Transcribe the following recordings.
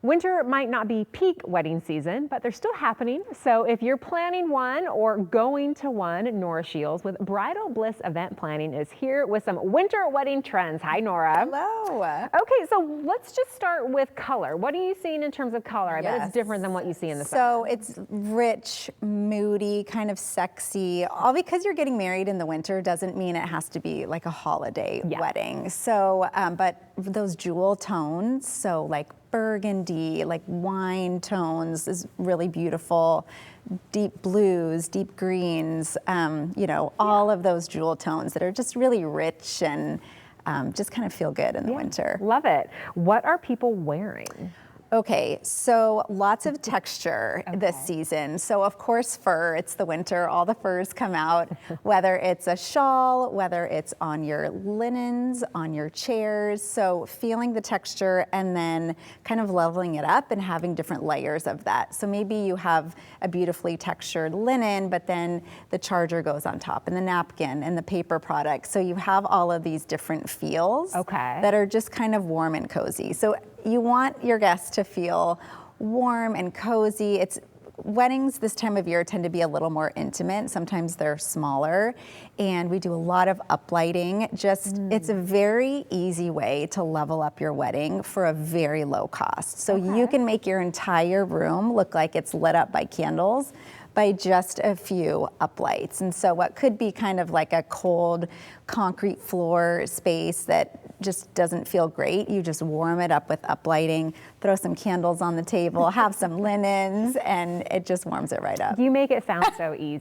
Winter might not be peak wedding season, but they're still happening. So if you're planning one or going to one, Nora Sheils with Bridal Bliss Event Planning is here with some winter wedding trends. Hi, Nora. Hello. Okay, so let's just start with color. What are you seeing in terms of color? I bet it's different than what you see in the summer. So it's rich, moody, kind of sexy. All because you're getting married in the winter doesn't mean it has to be like a holiday wedding. So, but those jewel tones, so like burgundy, like wine tones is really beautiful. Deep blues, deep greens, all of those jewel tones that are just really rich and just kind of feel good in the winter. Love it. What are people wearing? Okay, so lots of texture this season. So of course fur, it's the winter, all the furs come out, whether it's a shawl, whether it's on your linens, on your chairs. So feeling the texture and then kind of leveling it up and having different layers of that. So maybe you have a beautifully textured linen, but then the charger goes on top and the napkin and the paper product. So you have all of these different feels that are just kind of warm and cozy. So you want your guests to feel warm and cozy. Weddings this time of year tend to be a little more intimate. Sometimes they're smaller, and we do a lot of uplighting. It's a very easy way to level up your wedding for a very low cost. So you can make your entire room look like it's lit up by candles by just a few uplights. And so what could be kind of like a cold concrete floor space that just doesn't feel great, you just warm it up with uplighting, throw some candles on the table, have some linens, and it just warms it right up. You make it sound so easy.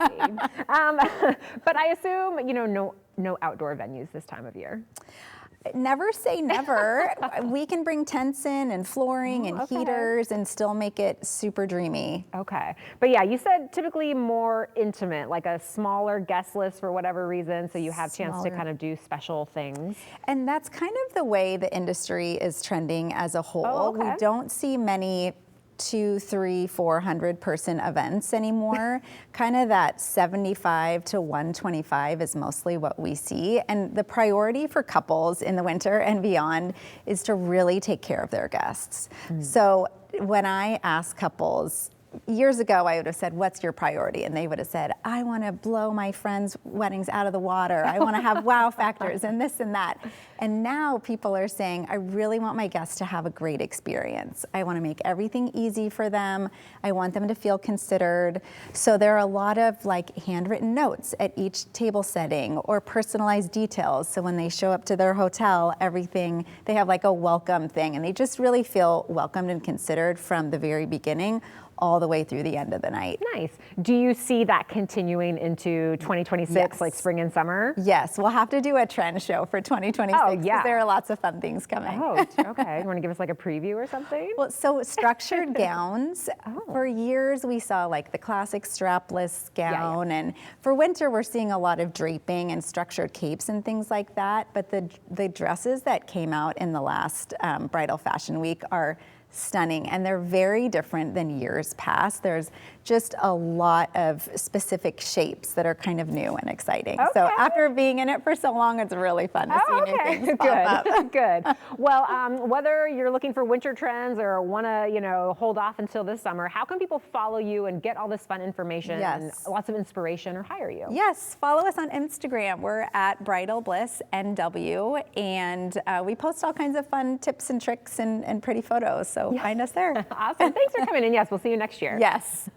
But I assume, no outdoor venues this time of year. Never say never. We can bring tents in and flooring and heaters and still make it super dreamy. Okay. But yeah, you said typically more intimate, like a smaller guest list for whatever reason, so you have chance to kind of do special things. And that's kind of the way the industry is trending as a whole. We don't see many 200, 300, 400 person events anymore. Kind of that 75 to 125 is mostly what we see. And the priority for couples in the winter and beyond is to really take care of their guests. So when I ask couples, years ago, I would have said, what's your priority? And they would have said, I want to blow my friends' weddings out of the water. I want to have wow factors and this and that. And now people are saying, I really want my guests to have a great experience. I want to make everything easy for them. I want them to feel considered. So there are a lot of like handwritten notes at each table setting or personalized details. So when they show up to their hotel, they have like a welcome thing, and they just really feel welcomed and considered from the very beginning all the way through the end of the night. Nice. Do you see that continuing into 2026, like spring and summer? Yes, we'll have to do a trend show for 2026 because there are lots of fun things coming. Oh, okay. You want to give us like a preview or something? Well, so structured gowns. For years we saw like the classic strapless gown, and for winter we're seeing a lot of draping and structured capes and things like that. But the dresses that came out in the last Bridal Fashion Week are stunning, and they're very different than years past. There's just a lot of specific shapes that are kind of new and exciting. So after being in it for so long, it's really fun to see new things pop up. Good. Well, whether you're looking for winter trends or want to, hold off until this summer, how can people follow you and get all this fun information and lots of inspiration or hire you? Yes, follow us on Instagram. We're at Bridal Bliss NW, and we post all kinds of fun tips and tricks and pretty photos. So find us there. Awesome. Thanks for coming in. Yes, we'll see you next year. Yes.